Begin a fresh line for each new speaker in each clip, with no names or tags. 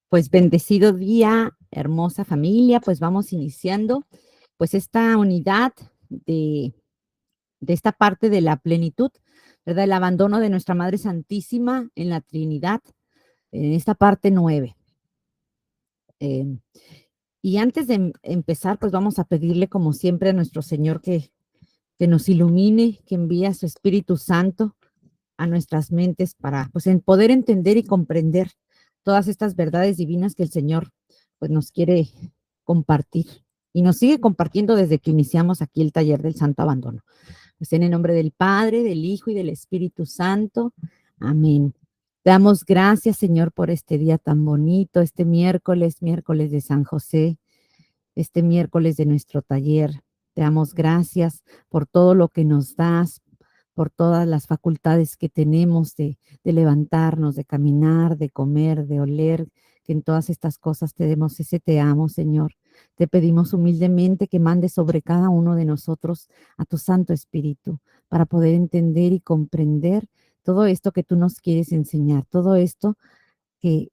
Pues bendecido día, hermosa familia, pues vamos iniciando pues esta unidad de, de esta parte de la plenitud, ¿verdad? El abandono de nuestra Madre Santísima en la Trinidad, en esta parte 9. Eh, y antes de empezar, pues vamos a pedirle como siempre a nuestro Señor que nos ilumine, que envíe a su Espíritu Santo a nuestras mentes para pues en poder entender y comprender todas estas verdades divinas que el Señor pues nos quiere compartir y nos sigue compartiendo desde que iniciamos aquí el taller del Santo Abandono. Pues en el nombre del Padre, del Hijo y del Espíritu Santo. Amén. Te damos gracias, Señor, por este día tan bonito, este miércoles, miércoles de San José, este miércoles de nuestro taller. Te damos gracias por todo lo que nos das, por todas las facultades que tenemos de levantarnos, de caminar, de comer, de oler, que en todas estas cosas te demos ese te amo, Señor. Te pedimos humildemente que mandes sobre cada uno de nosotros a tu Santo Espíritu para poder entender y comprender todo esto que tú nos quieres enseñar, todo esto que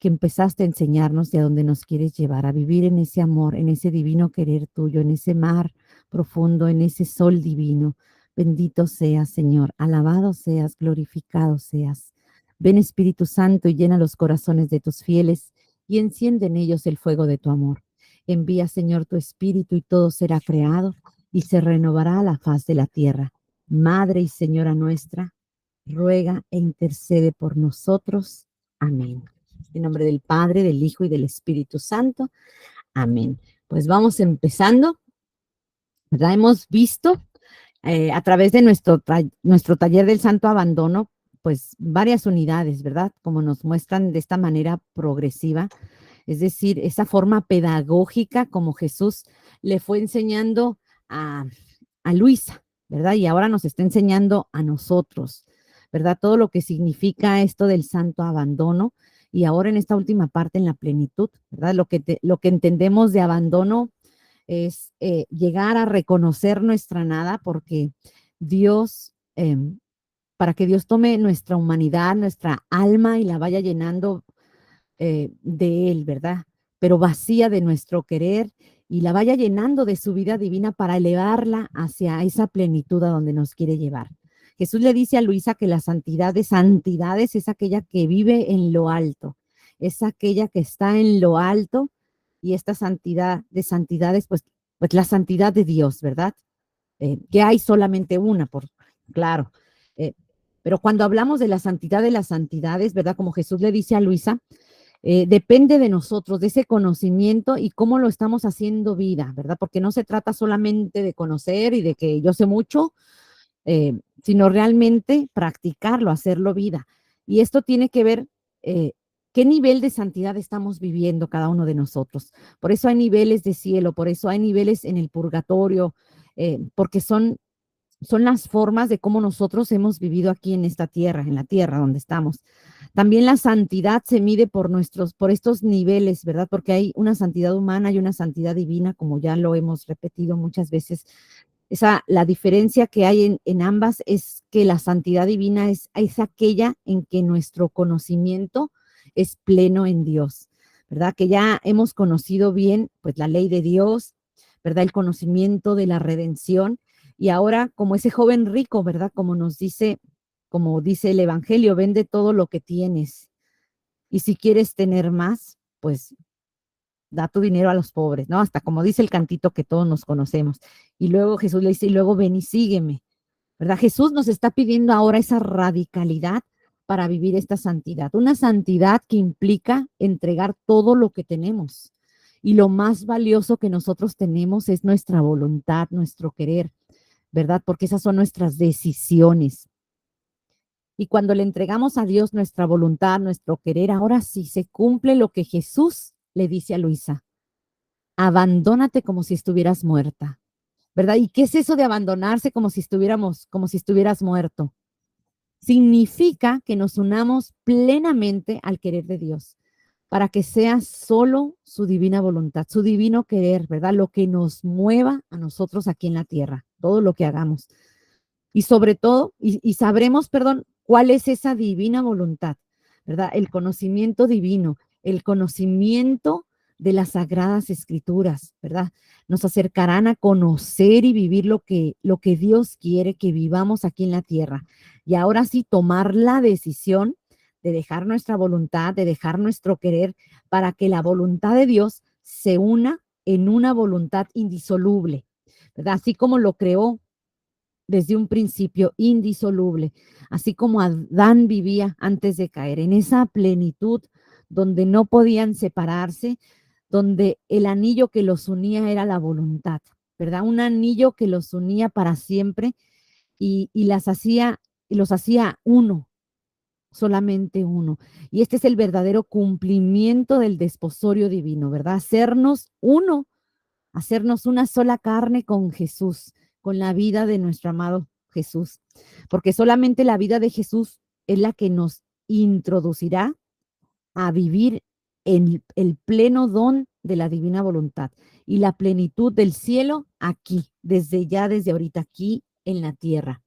empezaste a enseñarnos y a donde nos quieres llevar, a vivir en ese amor, en ese divino querer tuyo, en ese mar profundo, en ese sol divino. Bendito seas, Señor, alabado seas, glorificado seas. Ven, Espíritu Santo, y llena los corazones de tus fieles y enciende en ellos el fuego de tu amor. Envía, Señor, tu Espíritu y todo será creado y se renovará la faz de la tierra. Madre y Señora nuestra, ruega e intercede por nosotros. Amén. En nombre del Padre, del Hijo y del Espíritu Santo. Amén. Pues vamos empezando, ¿verdad? Hemos visto a través de nuestro taller del Santo Abandono, pues varias unidades, ¿verdad? Como nos muestran de esta manera progresiva, es decir, esa forma pedagógica como Jesús le fue enseñando a, a Luisa, ¿verdad? Y ahora nos está enseñando a nosotros, ¿verdad? Todo lo que significa esto del santo abandono. Y ahora en esta última parte, en la plenitud, ¿verdad? Lo que entendemos de abandono es llegar a reconocer nuestra nada, porque Dios, para que Dios tome nuestra humanidad, nuestra alma y la vaya llenando de Él, ¿verdad? Pero vacía de nuestro querer y la vaya llenando de su vida divina para elevarla hacia esa plenitud a donde nos quiere llevar. Jesús le dice a Luisa que la santidad de santidades es aquella que vive en lo alto, es aquella que está en lo alto, y esta santidad de santidades, pues la santidad de Dios, ¿verdad? Que hay solamente una, claro. Eh, pero cuando hablamos de la santidad de las santidades, ¿verdad? Como Jesús le dice a Luisa, depende de nosotros, de ese conocimiento y cómo lo estamos haciendo vida, ¿verdad? Porque no se trata solamente de conocer y de que yo sé mucho, sino realmente practicarlo, hacerlo vida. Y esto tiene que ver qué nivel de santidad estamos viviendo cada uno de nosotros. Por eso hay niveles de cielo, por eso hay niveles en el purgatorio, porque son las formas de cómo nosotros hemos vivido aquí en la tierra donde estamos. También la santidad se mide por estos niveles, ¿verdad? Porque hay una santidad humana y una santidad divina, como ya lo hemos repetido muchas veces. La diferencia que hay en ambas es que la santidad divina es aquella en que nuestro conocimiento es pleno en Dios, ¿verdad? Que ya hemos conocido bien, pues, la ley de Dios, ¿verdad? El conocimiento de la redención. Y ahora, como ese joven rico, ¿verdad? Como dice el Evangelio, vende todo lo que tienes. Y si quieres tener más, pues da tu dinero a los pobres, ¿no? Hasta como dice el cantito que todos nos conocemos. Y luego Jesús le dice, y luego ven y sígueme, ¿verdad? Jesús nos está pidiendo ahora esa radicalidad para vivir esta santidad. Una santidad que implica entregar todo lo que tenemos. Y lo más valioso que nosotros tenemos es nuestra voluntad, nuestro querer, ¿verdad? Porque esas son nuestras decisiones. Y cuando le entregamos a Dios nuestra voluntad, nuestro querer, ahora sí se cumple lo que Jesús le dice a Luisa: abandónate como si estuvieras muerta, ¿verdad? ¿Y qué es eso de abandonarse como si estuvieras muerto? Significa que nos unamos plenamente al querer de Dios, para que sea solo su divina voluntad, su divino querer, ¿verdad? Lo que nos mueva a nosotros aquí en la tierra, todo lo que hagamos. Y sobre todo, y sabremos, perdón, cuál es esa divina voluntad, ¿verdad? El conocimiento divino, el conocimiento de las sagradas escrituras, ¿verdad? Nos acercarán a conocer y vivir lo que Dios quiere que vivamos aquí en la tierra. Y ahora sí, tomar la decisión de dejar nuestra voluntad, de dejar nuestro querer, para que la voluntad de Dios se una en una voluntad indisoluble, ¿verdad? Así como lo creó desde un principio, indisoluble, así como Adán vivía antes de caer, en esa plenitud donde no podían separarse, donde el anillo que los unía era la voluntad, ¿verdad? Un anillo que los unía para siempre y los hacía uno, solamente uno. Y este es el verdadero cumplimiento del desposorio divino, ¿verdad? Hacernos uno, hacernos una sola carne con Jesús, con la vida de nuestro amado Jesús, porque solamente la vida de Jesús es la que nos introducirá a vivir en el pleno don de la divina voluntad y la plenitud del cielo aquí, desde ya, desde ahorita aquí en la tierra.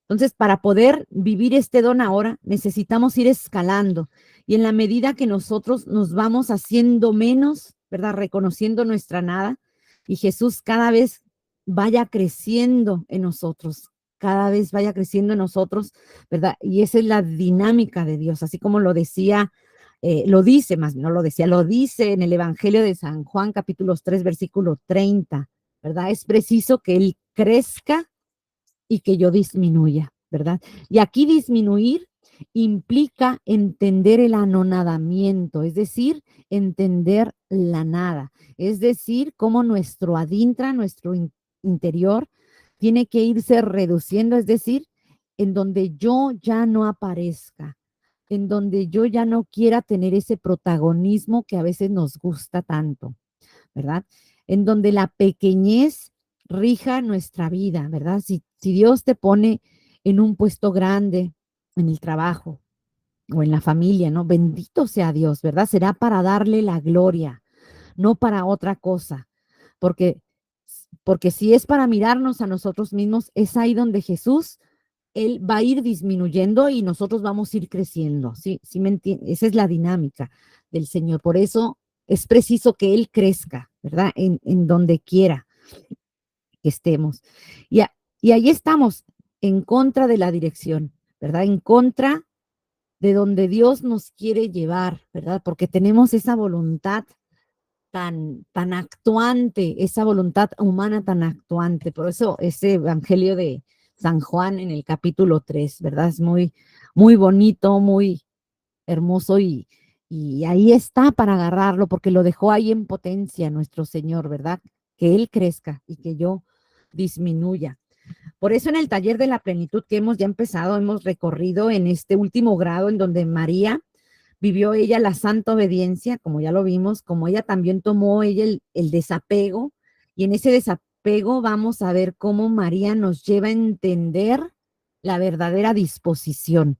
Entonces, para poder vivir este don ahora, necesitamos ir escalando. Y en la medida que nosotros nos vamos haciendo menos, ¿verdad? Reconociendo nuestra nada, y Jesús cada vez vaya creciendo en nosotros, cada vez vaya creciendo en nosotros, ¿verdad? Y esa es la dinámica de Dios, así como lo decía, lo dice, más no lo decía, lo dice en el Evangelio de San Juan, capítulos 3, versículo 30, ¿verdad? Es preciso que Él crezca y que yo disminuya, ¿verdad? Y aquí disminuir implica entender el anonadamiento, es decir, entender la nada, es decir, cómo nuestro adintra, nuestro interior, tiene que irse reduciendo, es decir, en donde yo ya no aparezca, en donde yo ya no quiera tener ese protagonismo que a veces nos gusta tanto, ¿verdad? En donde la pequeñez rija nuestra vida, ¿verdad? Si Dios te pone en un puesto grande, en el trabajo o en la familia, ¿no? Bendito sea Dios, ¿verdad? Será para darle la gloria, no para otra cosa, porque, porque si es para mirarnos a nosotros mismos, es ahí donde Jesús, Él va a ir disminuyendo y nosotros vamos a ir creciendo, ¿sí? ¿Sí me entiendes? Esa es la dinámica del Señor, por eso es preciso que Él crezca, ¿verdad? En donde quiera que estemos. Y, y ahí estamos, en contra de la dirección, ¿verdad? En contra de donde Dios nos quiere llevar, ¿verdad? Porque tenemos esa voluntad tan actuante, esa voluntad humana tan actuante. Por eso ese Evangelio de San Juan en el capítulo 3, ¿verdad? Es muy, muy bonito, muy hermoso y ahí está para agarrarlo, porque lo dejó ahí en potencia nuestro Señor, ¿verdad? Que Él crezca y que yo disminuya. Por eso en el taller de la plenitud que hemos ya empezado, hemos recorrido en este último grado en donde María vivió ella la santa obediencia, como ya lo vimos, como ella también tomó ella el desapego, y en ese desapego vamos a ver cómo María nos lleva a entender la verdadera disposición.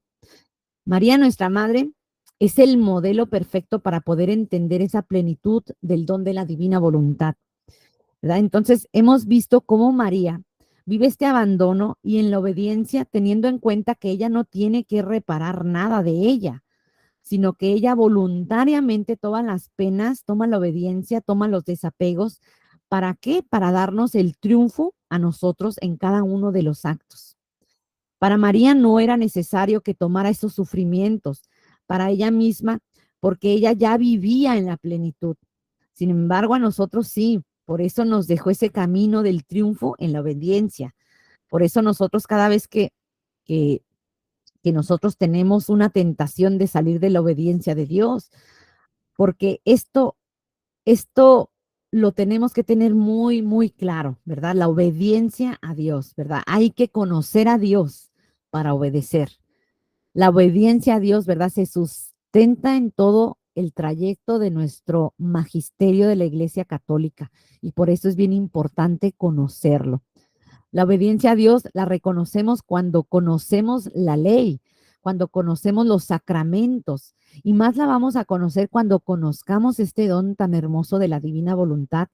María, nuestra madre, es el modelo perfecto para poder entender esa plenitud del don de la divina voluntad, ¿verdad? Entonces, hemos visto cómo María vive este abandono y en la obediencia, teniendo en cuenta que ella no tiene que reparar nada de ella, sino que ella voluntariamente toma las penas, toma la obediencia, toma los desapegos. ¿Para qué? Para darnos el triunfo a nosotros en cada uno de los actos. Para María no era necesario que tomara esos sufrimientos para ella misma, porque ella ya vivía en la plenitud. Sin embargo, a nosotros sí, por eso nos dejó ese camino del triunfo en la obediencia. Por eso nosotros cada vez que, que nosotros tenemos una tentación de salir de la obediencia de Dios, porque esto lo tenemos que tener muy, muy claro, ¿verdad? La obediencia a Dios, ¿verdad? Hay que conocer a Dios para obedecer. La obediencia a Dios, ¿verdad? Se sustenta en todo el trayecto de nuestro magisterio de la Iglesia Católica y por eso es bien importante conocerlo. La obediencia a Dios la reconocemos cuando conocemos la ley, cuando conocemos los sacramentos y más la vamos a conocer cuando conozcamos este don tan hermoso de la divina voluntad,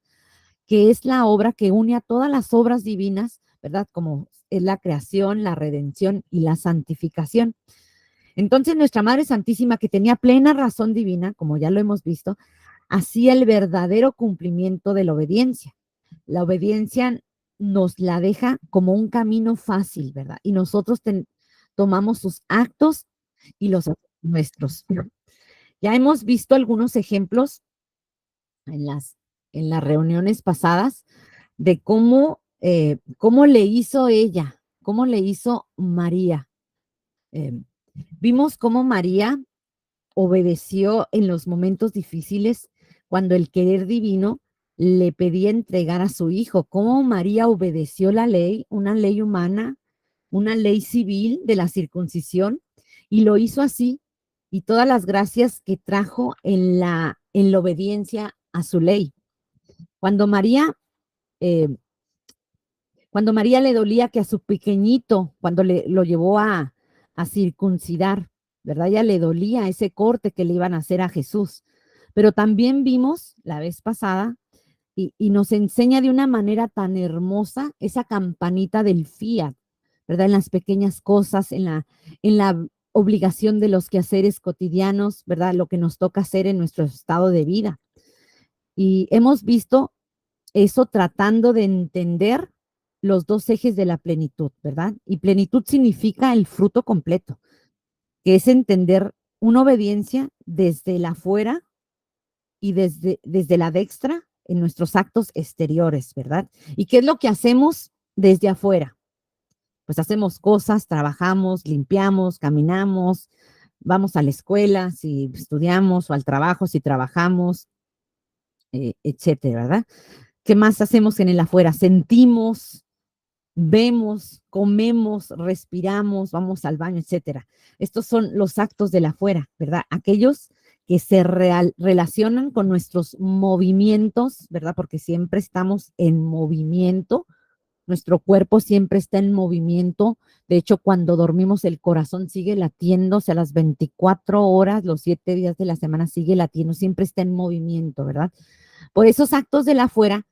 que es la obra que une a todas las obras divinas, ¿verdad? Como es la creación, la redención y la santificación. Entonces nuestra Madre Santísima, que tenía plena razón divina, como ya lo hemos visto, hacía el verdadero cumplimiento de la obediencia. La obediencia nos la deja como un camino fácil, ¿verdad? Y nosotros tomamos sus actos y los hacemos nuestros. Ya hemos visto algunos ejemplos en las reuniones pasadas de cómo le hizo ella, cómo le hizo María. Eh, Vimos cómo María obedeció en los momentos difíciles cuando el querer divino le pedía entregar a su hijo. Cómo María obedeció la ley, una ley humana, una ley civil de la circuncisión, y lo hizo así, y todas las gracias que trajo en la obediencia a su ley. Cuando María eh, cuando María le dolía que a su pequeñito, cuando lo llevó a circuncidar, ¿verdad? Ya le dolía ese corte que le iban a hacer a Jesús. Pero también vimos la vez pasada y nos enseña de una manera tan hermosa esa campanita del fiat, ¿verdad? En las pequeñas cosas, en la obligación de los quehaceres cotidianos, ¿verdad? Lo que nos toca hacer en nuestro estado de vida. Y hemos visto eso tratando de entender los dos ejes de la plenitud, ¿verdad? Y plenitud significa el fruto completo, que es entender una obediencia desde la afuera y desde la dextra en nuestros actos exteriores, ¿verdad? ¿Y qué es lo que hacemos desde afuera? Pues hacemos cosas, trabajamos, limpiamos, caminamos, vamos a la escuela si estudiamos o al trabajo si trabajamos, etcétera, ¿verdad? ¿Qué más hacemos en el afuera? Sentimos, vemos, comemos, respiramos, vamos al baño, etcétera. Estos son los actos del afuera, ¿verdad? Aquellos que se relacionan con nuestros movimientos, ¿verdad? Porque siempre estamos en movimiento, nuestro cuerpo siempre está en movimiento. De hecho, cuando dormimos, el corazón sigue latiendo, o sea, las 24 horas, los 7 días de la semana sigue latiendo, siempre está en movimiento, ¿verdad? Por esos actos del afuera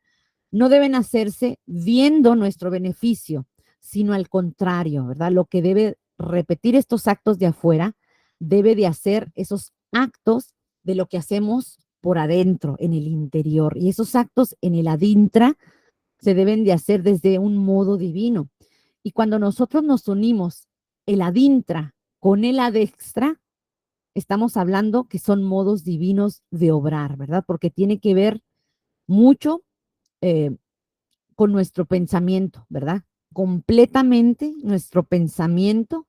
no deben hacerse viendo nuestro beneficio, sino al contrario, ¿verdad? Lo que debe repetir estos actos de afuera, debe de hacer esos actos de lo que hacemos por adentro, en el interior. Y esos actos en el adintra se deben de hacer desde un modo divino. Y cuando nosotros nos unimos el adintra con el adextra, estamos hablando que son modos divinos de obrar, ¿verdad? Porque tiene que ver mucho eh, con nuestro pensamiento, ¿verdad? Completamente nuestro pensamiento,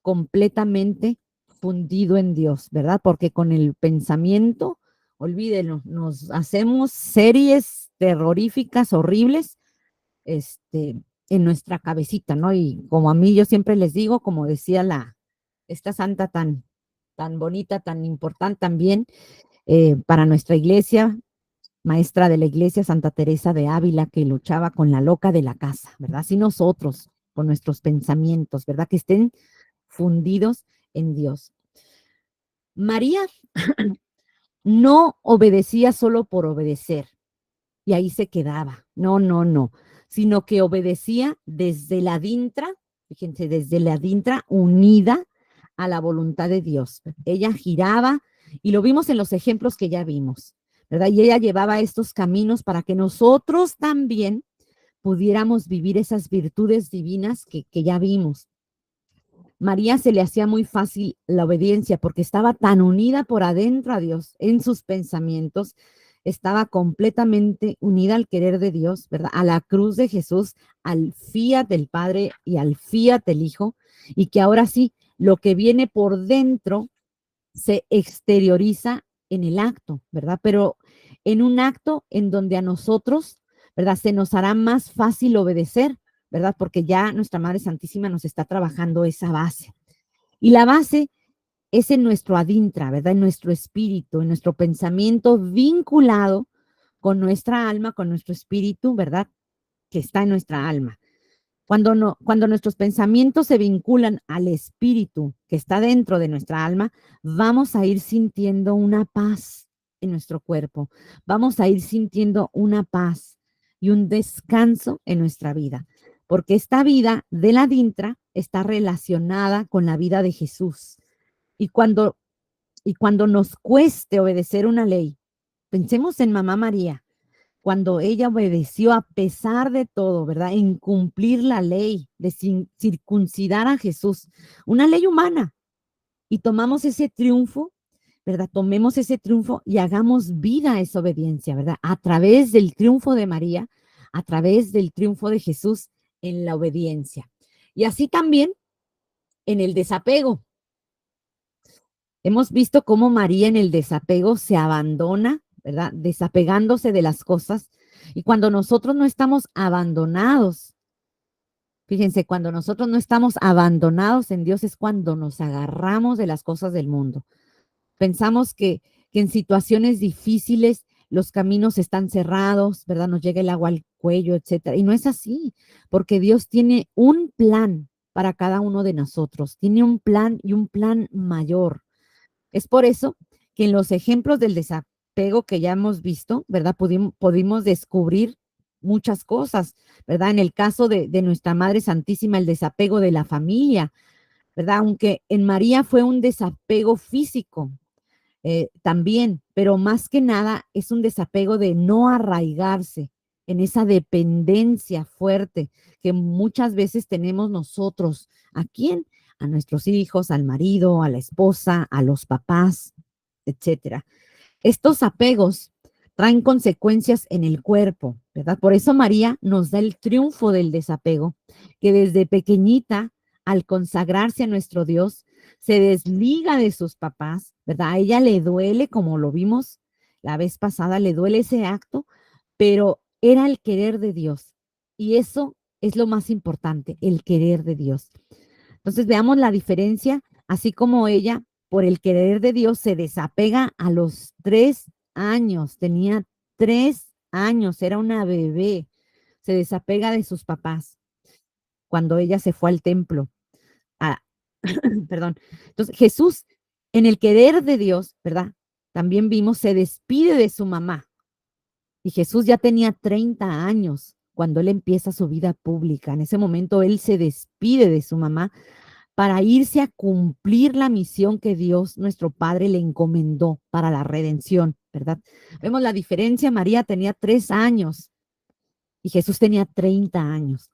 completamente fundido en Dios, ¿verdad? Porque con el pensamiento, olvídenlo, nos hacemos series terroríficas, horribles, en nuestra cabecita, ¿no? Y como a mí yo siempre les digo, como decía esta santa tan bonita, tan importante también para nuestra iglesia, maestra de la iglesia Santa Teresa de Ávila, que luchaba con la loca de la casa, ¿verdad? Así nosotros, con nuestros pensamientos, ¿verdad? Que estén fundidos en Dios. María no obedecía solo por obedecer y ahí se quedaba. No, no, no, sino que obedecía desde la dintra, fíjense, desde la dintra unida a la voluntad de Dios. Ella giraba y lo vimos en los ejemplos que ya vimos, ¿verdad? Y ella llevaba estos caminos para que nosotros también pudiéramos vivir esas virtudes divinas que ya vimos. María se le hacía muy fácil la obediencia porque estaba tan unida por adentro a Dios en sus pensamientos, estaba completamente unida al querer de Dios, ¿verdad? A la cruz de Jesús, al fiat del Padre y al fiat del Hijo, y que ahora sí, lo que viene por dentro se exterioriza en el acto, ¿verdad? Pero en un acto en donde a nosotros, ¿verdad? Se nos hará más fácil obedecer, ¿verdad? Porque ya nuestra Madre Santísima nos está trabajando esa base. Y la base es en nuestro adintra, ¿verdad? En nuestro espíritu, en nuestro pensamiento vinculado con nuestra alma, con nuestro espíritu, ¿verdad? Que está en nuestra alma. Cuando nuestros pensamientos se vinculan al espíritu que está dentro de nuestra alma, vamos a ir sintiendo una paz en nuestro cuerpo, vamos a ir sintiendo una paz y un descanso en nuestra vida, porque esta vida de la dintra está relacionada con la vida de Jesús. Y cuando, y cuando nos cueste obedecer una ley, pensemos en Mamá María, cuando ella obedeció a pesar de todo, ¿verdad? En cumplir la ley de circuncidar a Jesús, una ley humana, y tomamos ese triunfo, ¿verdad? Tomemos ese triunfo y hagamos vida a esa obediencia, ¿verdad? A través del triunfo de María, a través del triunfo de Jesús en la obediencia. Y así también en el desapego. Hemos visto cómo María en el desapego se abandona, ¿verdad? Desapegándose de las cosas. Y cuando nosotros no estamos abandonados, fíjense, cuando nosotros no estamos abandonados en Dios es cuando nos agarramos de las cosas del mundo. Pensamos que en situaciones difíciles los caminos están cerrados, ¿verdad? Nos llega el agua al cuello, etcétera. Y no es así, porque Dios tiene un plan para cada uno de nosotros. Tiene un plan y un plan mayor. Es por eso que en los ejemplos del desapego que ya hemos visto, ¿verdad? Pudimos descubrir muchas cosas, ¿verdad? En el caso de nuestra Madre Santísima, el desapego de la familia, ¿verdad? Aunque en María fue un desapego físico, también, pero más que nada es un desapego de no arraigarse en esa dependencia fuerte que muchas veces tenemos nosotros. ¿A quién? A nuestros hijos, al marido, a la esposa, a los papás, etcétera. Estos apegos traen consecuencias en el cuerpo, ¿verdad? Por eso María nos da el triunfo del desapego, que desde pequeñita, al consagrarse a nuestro Dios, se desliga de sus papás, ¿verdad? A ella le duele, como lo vimos la vez pasada, le duele ese acto, pero era el querer de Dios. Y eso es lo más importante, el querer de Dios. Entonces veamos la diferencia, así como ella, por el querer de Dios, se desapega a los 3 años, tenía 3 años, era una bebé, se desapega de sus papás cuando ella se fue al templo. Ah, perdón. Entonces Jesús, en el querer de Dios, ¿verdad? También vimos, se despide de su mamá. Y Jesús ya tenía 30 años cuando él empieza su vida pública. En ese momento él se despide de su mamá para irse a cumplir la misión que Dios, nuestro Padre, le encomendó para la redención, ¿verdad? Vemos la diferencia, María tenía 3 años y Jesús tenía 30 años.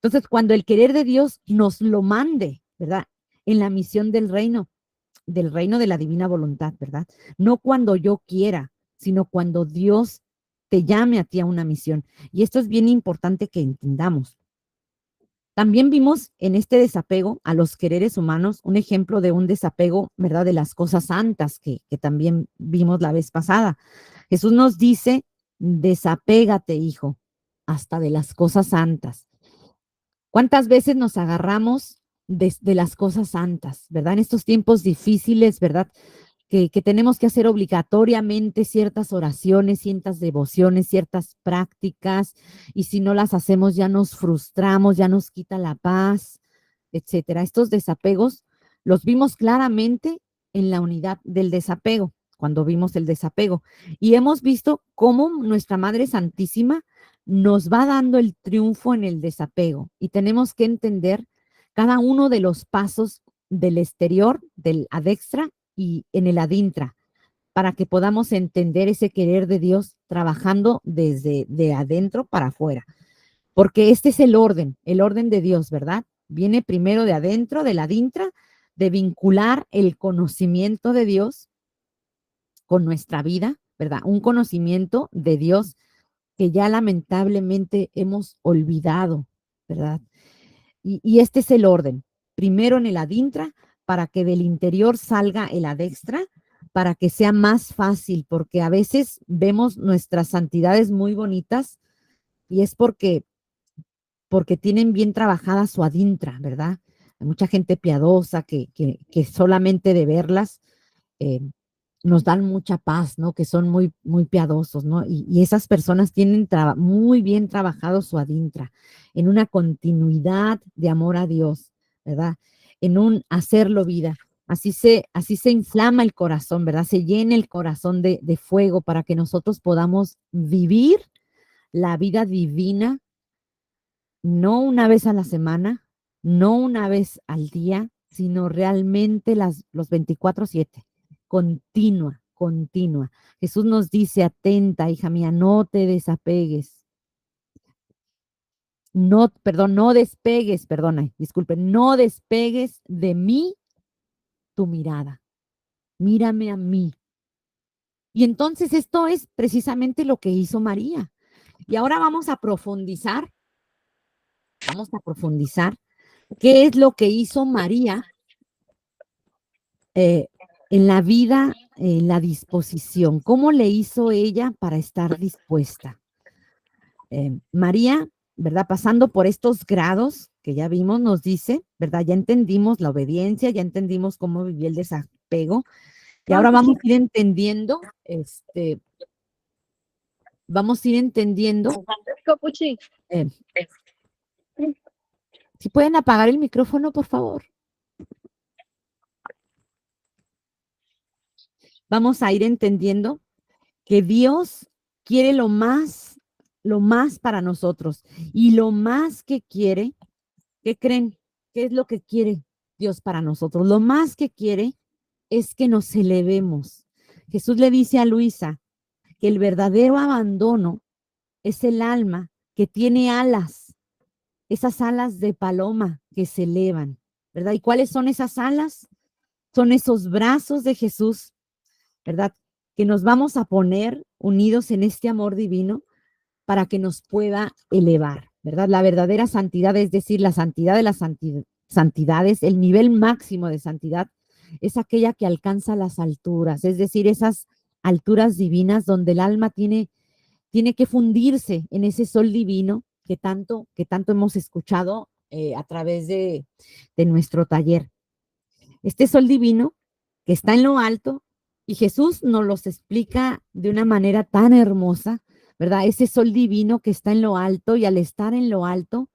Entonces, cuando el querer de Dios nos lo mande, ¿verdad? En la misión del reino de la divina voluntad, ¿verdad? No cuando yo quiera, sino cuando Dios te llame a ti a una misión. Y esto es bien importante que entendamos. También vimos en este desapego a los quereres humanos un ejemplo de un desapego, ¿verdad? De las cosas santas que también vimos la vez pasada. Jesús nos dice, desapégate, hijo, hasta de las cosas santas. ¿Cuántas veces nos agarramos de las cosas santas, ¿verdad? En estos tiempos difíciles, ¿verdad? Que tenemos que hacer obligatoriamente ciertas oraciones, ciertas devociones, ciertas prácticas, y si no las hacemos ya nos frustramos, ya nos quita la paz, etcétera. Estos desapegos los vimos claramente en la unidad del desapego, cuando vimos el desapego, y hemos visto cómo nuestra Madre Santísima nos va dando el triunfo en el desapego, y tenemos que entender cada uno de los pasos del exterior, del adextra y en el adintra, para que podamos entender ese querer de Dios trabajando desde de adentro para afuera. Porque este es el orden de Dios, ¿verdad? Viene primero de adentro, del adintra, de vincular el conocimiento de Dios con nuestra vida, ¿verdad? Un conocimiento de Dios que ya lamentablemente hemos olvidado, ¿verdad? Y este es el orden. Primero en el adintra, para que del interior salga el adextra, para que sea más fácil, porque a veces vemos nuestras santidades muy bonitas y es porque tienen bien trabajada su adintra, ¿verdad? Hay mucha gente piadosa que solamente de verlas eh, nos dan mucha paz, ¿no? Que son muy, muy piadosos, ¿no? Y esas personas tienen muy bien trabajado su adintra, en una continuidad de amor a Dios, ¿verdad? En un hacerlo vida. Así se inflama el corazón, ¿verdad? Se llena el corazón de fuego para que nosotros podamos vivir la vida divina, no una vez a la semana, no una vez al día, sino realmente los 24/7, continua, continua. Jesús nos dice, atenta, hija mía, no te desapegues, no, perdón, no despegues, perdona, disculpe, no despegues de mí tu mirada, mírame a mí. Y entonces esto es precisamente lo que hizo María. Y ahora vamos a profundizar qué es lo que hizo María eh, en la vida, en la disposición, cómo le hizo ella para estar dispuesta. María, ¿verdad? Pasando por estos grados que ya vimos, nos dice, ¿verdad? Ya entendimos la obediencia, ya entendimos cómo vivía el desapego, y ahora vamos a ir entendiendo, vamos a ir entendiendo, eh, si pueden apagar el micrófono, por favor. Vamos a ir entendiendo que Dios quiere lo más para nosotros. Y lo más que quiere, ¿qué creen? ¿Qué es lo que quiere Dios para nosotros? Lo más que quiere es que nos elevemos. Jesús le dice a Luisa que el verdadero abandono es el alma que tiene alas, esas alas de paloma que se elevan, ¿verdad? ¿Y cuáles son esas alas? Son esos brazos de Jesús, ¿verdad? Que nos vamos a poner unidos en este amor divino para que nos pueda elevar, ¿verdad? La verdadera santidad, es decir, la santidad de las santidades, el nivel máximo de santidad, es aquella que alcanza las alturas, es decir, esas alturas divinas donde el alma tiene que fundirse en ese sol divino que tanto hemos escuchado a través de nuestro taller. Este sol divino que está en lo alto y Jesús nos los explica de una manera tan hermosa, ¿verdad? Ese sol divino que está en lo alto y al estar en lo alto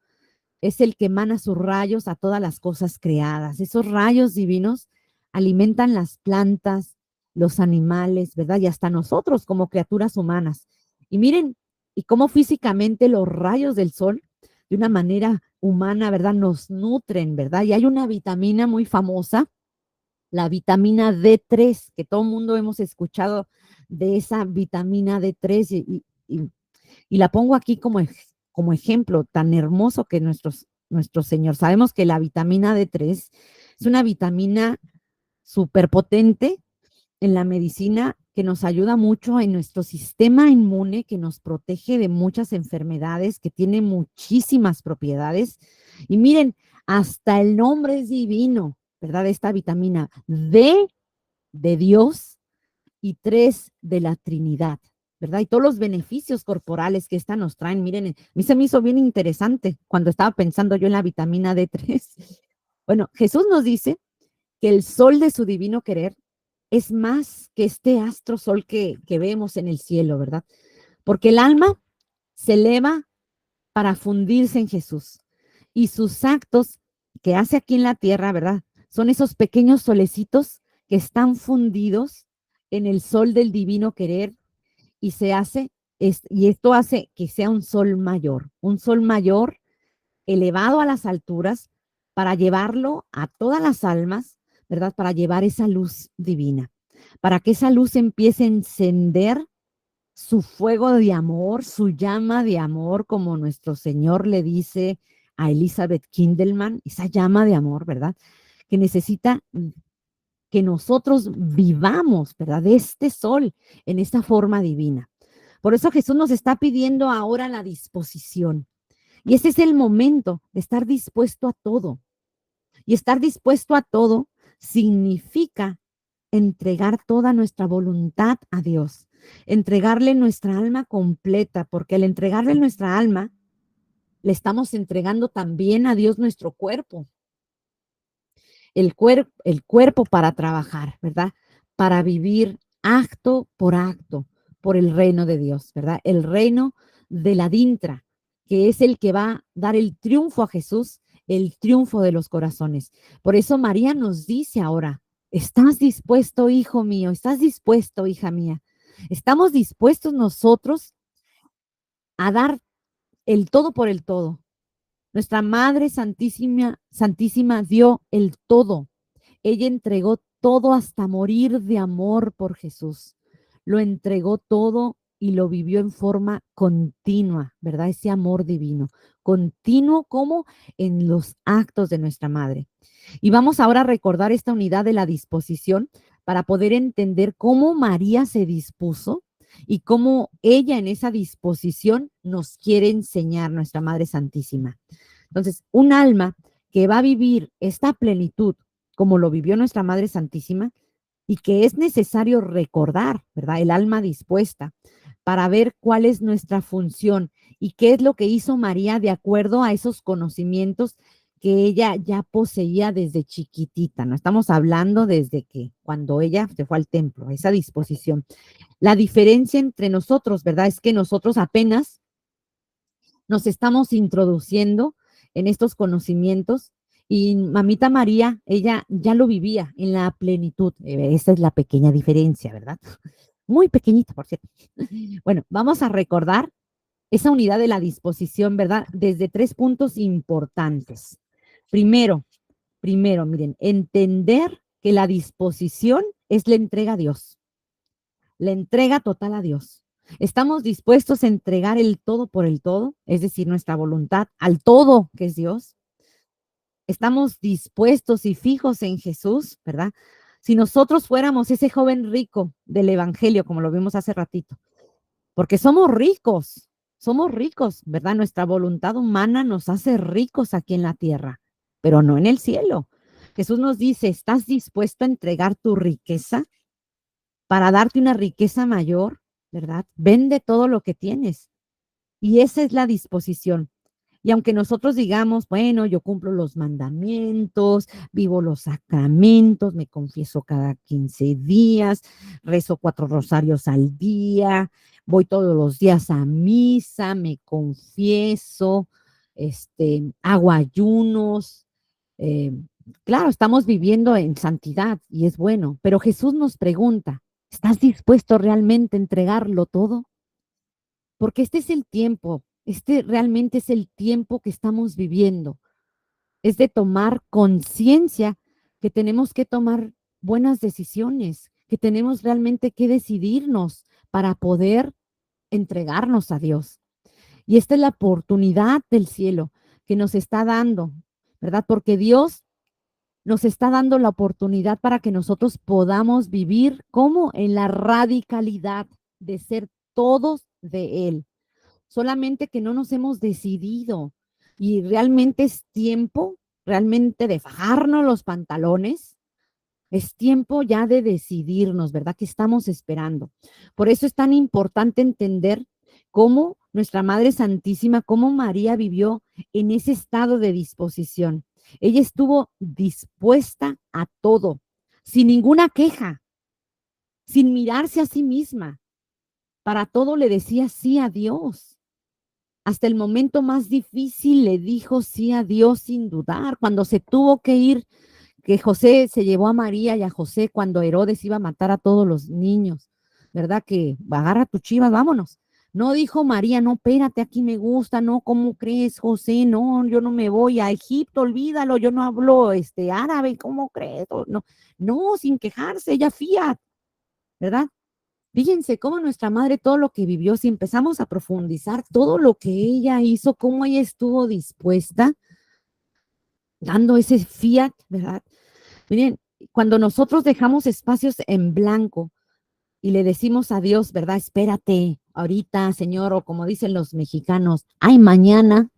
es el que emana sus rayos a todas las cosas creadas. Esos rayos divinos alimentan las plantas, los animales, ¿verdad? Y hasta nosotros como criaturas humanas. Y miren, y cómo físicamente los rayos del sol, de una manera humana, ¿verdad? Nos nutren, ¿verdad? Y hay una vitamina muy famosa, la vitamina D3, que todo el mundo hemos escuchado de esa vitamina D3 y la pongo aquí como ejemplo tan hermoso que nuestro Señor. Sabemos que la vitamina D3 es una vitamina superpotente en la medicina que nos ayuda mucho en nuestro sistema inmune, que nos protege de muchas enfermedades, que tiene muchísimas propiedades. Y miren, hasta el nombre es divino, ¿verdad? Esta vitamina D de Dios y 3 de la Trinidad, ¿verdad? Y todos los beneficios corporales que esta nos traen. Miren, a mí se me hizo bien interesante cuando estaba pensando yo en la vitamina D3. Bueno, Jesús nos dice que el sol de su divino querer es más que este astro sol que vemos en el cielo, ¿verdad? Porque el alma se eleva para fundirse en Jesús y sus actos que hace aquí en la tierra, ¿verdad? Son esos pequeños solecitos que están fundidos en el sol del divino querer y y esto hace que sea un sol mayor elevado a las alturas para llevarlo a todas las almas, ¿verdad? Para llevar esa luz divina, para que esa luz empiece a encender su fuego de amor, su llama de amor, como nuestro Señor le dice a Elizabeth Kindelman, esa llama de amor, ¿verdad? Que necesita que nosotros vivamos, ¿verdad? De este sol en esta forma divina. Por eso Jesús nos está pidiendo ahora la disposición. Y ese es el momento de estar dispuesto a todo. Y estar dispuesto a todo significa entregar toda nuestra voluntad a Dios, entregarle nuestra alma completa, porque al entregarle nuestra alma, le estamos entregando también a Dios nuestro cuerpo, el cuerpo para trabajar, ¿verdad? Para vivir acto por el reino de Dios, ¿verdad? El reino de la dintra, que es el que va a dar el triunfo a Jesús, el triunfo de los corazones. Por eso María nos dice ahora, ¿estás dispuesto, hijo mío? ¿Estás dispuesto, hija mía? ¿Estamos dispuestos nosotros a dar el todo por el todo? Nuestra Madre Santísima dio el todo. Ella entregó todo hasta morir de amor por Jesús. Lo entregó todo y lo vivió en forma continua, ¿verdad? Ese amor divino, continuo como en los actos de nuestra Madre. Y vamos ahora a recordar esta unidad de la disposición para poder entender cómo María se dispuso y cómo ella en esa disposición nos quiere enseñar, nuestra Madre Santísima. Entonces, un alma que va a vivir esta plenitud como lo vivió nuestra Madre Santísima y que es necesario recordar, ¿verdad? El alma dispuesta para ver cuál es nuestra función y qué es lo que hizo María de acuerdo a esos conocimientos que ella ya poseía desde chiquitita. No estamos hablando desde que cuando ella se fue al templo, esa disposición. La diferencia entre nosotros, ¿verdad? Es que nosotros apenas nos estamos introduciendo en estos conocimientos y mamita María, ella ya lo vivía en la plenitud. Esa es la pequeña diferencia, ¿verdad? Muy pequeñita, por cierto. Bueno, vamos a recordar esa unidad de la disposición, ¿verdad? Desde 3 puntos importantes. Primero, miren, entender que la disposición es la entrega a Dios, la entrega total a Dios. Estamos dispuestos a entregar el todo por el todo, es decir, nuestra voluntad al todo que es Dios. Estamos dispuestos y fijos en Jesús, ¿verdad? Si nosotros fuéramos ese joven rico del Evangelio, como lo vimos hace ratito, porque somos ricos, ¿verdad? Nuestra voluntad humana nos hace ricos aquí en la tierra, pero no en el cielo. Jesús nos dice, ¿estás dispuesto a entregar tu riqueza para darte una riqueza mayor, ¿verdad? Vende todo lo que tienes. Y esa es la disposición. Y aunque nosotros digamos, bueno, yo cumplo los mandamientos, vivo los sacramentos, me confieso cada 15 días, rezo 4 rosarios al día, voy todos los días a misa, me confieso, hago ayunos. eh, claro, estamos viviendo en santidad y es bueno, pero Jesús nos pregunta, ¿estás dispuesto realmente a entregarlo todo? Porque este es el tiempo, este realmente es el tiempo que estamos viviendo. Es de tomar conciencia que tenemos que tomar buenas decisiones, que tenemos realmente que decidirnos para poder entregarnos a Dios. Y esta es la oportunidad del cielo que nos está dando, ¿verdad? Porque Dios nos está dando la oportunidad para que nosotros podamos vivir como en la radicalidad de ser todos de Él, solamente que no nos hemos decidido y realmente es tiempo realmente de fajarnos los pantalones, es tiempo ya de decidirnos, ¿verdad? Que estamos esperando. Por eso es tan importante entender cómo nuestra Madre Santísima, cómo María vivió en ese estado de disposición. Ella estuvo dispuesta a todo, sin ninguna queja, sin mirarse a sí misma. Para todo le decía sí a Dios. Hasta el momento más difícil le dijo sí a Dios sin dudar. Cuando se tuvo que ir, que José se llevó a María y a José cuando Herodes iba a matar a todos los niños, ¿verdad? Que agarra tus chivas, vámonos. No dijo María, no, espérate, aquí me gusta, no, ¿cómo crees, José? No, yo no me voy a Egipto, olvídalo, yo no hablo árabe, ¿cómo crees? No, no, sin quejarse, ella fiat, ¿verdad? Fíjense cómo nuestra madre todo lo que vivió, si empezamos a profundizar todo lo que ella hizo, cómo ella estuvo dispuesta, dando ese fiat, ¿verdad? Miren, cuando nosotros dejamos espacios en blanco y le decimos a Dios, ¿verdad? Espérate, ahorita, Señor, o como dicen los mexicanos, ay, mañana,